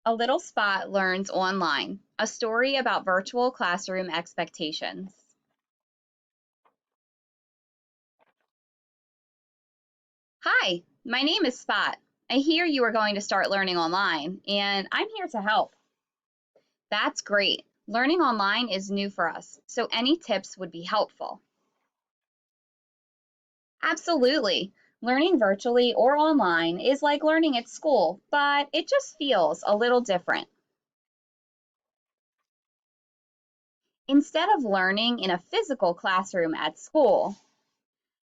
A Little Spot Learns Online, a story about virtual classroom expectations. Hi, my name is Spot. I hear you are going to start learning online, and I'm here to help. That's great. Learning online is new for us, so any tips would be helpful. Absolutely. Learning virtually or online is like learning at school, but it just feels a little different. Instead of learning in a physical classroom at school,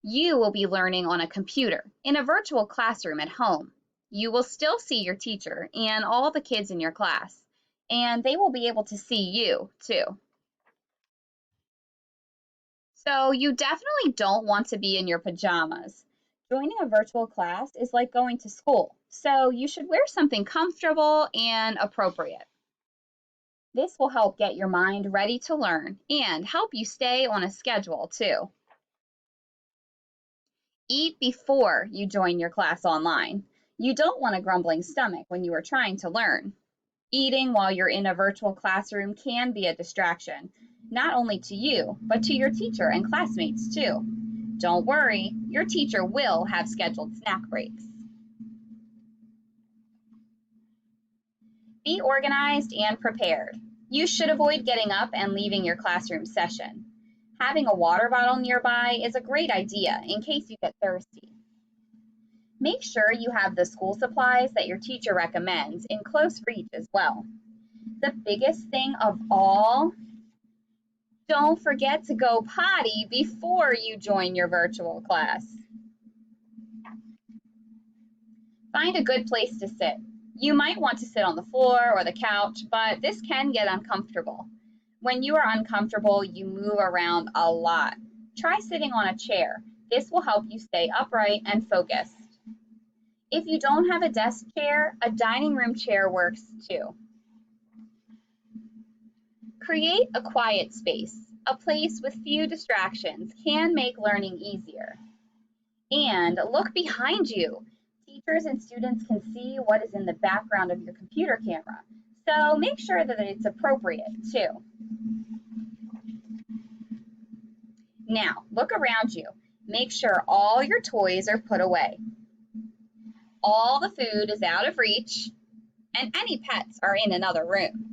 you will be learning on a computer in a virtual classroom at home. You will still see your teacher and all the kids in your class, and they will be able to see you too. So you definitely don't want to be in your pajamas. Joining a virtual class is like going to school, so you should wear something comfortable and appropriate. This will help get your mind ready to learn and help you stay on a schedule too. Eat before you join your class online. You don't want a grumbling stomach when you are trying to learn. Eating while you're in a virtual classroom can be a distraction, not only to you, but to your teacher and classmates too. Don't worry, your teacher will have scheduled snack breaks. Be organized and prepared. You should avoid getting up and leaving your classroom session. Having a water bottle nearby is a great idea in case you get thirsty. Make sure you have the school supplies that your teacher recommends in close reach as well. The biggest thing of all, don't forget to go potty before you join your virtual class. Find a good place to sit. You might want to sit on the floor or the couch, but this can get uncomfortable. When you are uncomfortable, you move around a lot. Try sitting on a chair. This will help you stay upright and focused. If you don't have a desk chair, a dining room chair works too. Create a quiet space. A place with few distractions can make learning easier. And look behind you. Teachers and students can see what is in the background of your computer camera, so make sure that it's appropriate too. Now, look around you. Make sure all your toys are put away. All the food is out of reach, and any pets are in another room.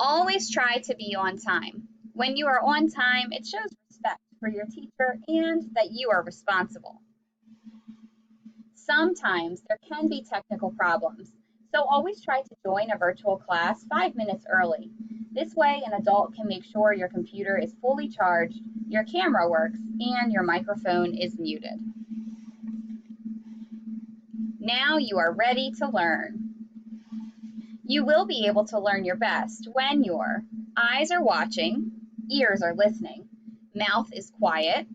Always try to be on time. When you are on time, it shows respect for your teacher and that you are responsible. Sometimes there can be technical problems, so always try to join a virtual class 5 minutes early. This way, an adult can make sure your computer is fully charged, your camera works, and your microphone is muted. Now you are ready to learn. You will be able to learn your best when your eyes are watching, ears are listening, mouth is quiet,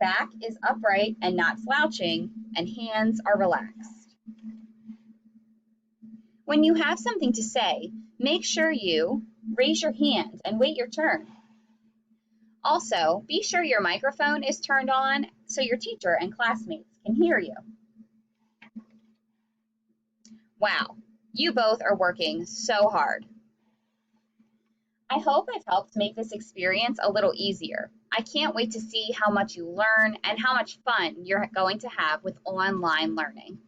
back is upright and not slouching, and hands are relaxed. When you have something to say, make sure you raise your hand and wait your turn. Also, be sure your microphone is turned on so your teacher and classmates can hear you. Wow, you both are working so hard. I hope I've helped make this experience a little easier. I can't wait to see how much you learn and how much fun you're going to have with online learning.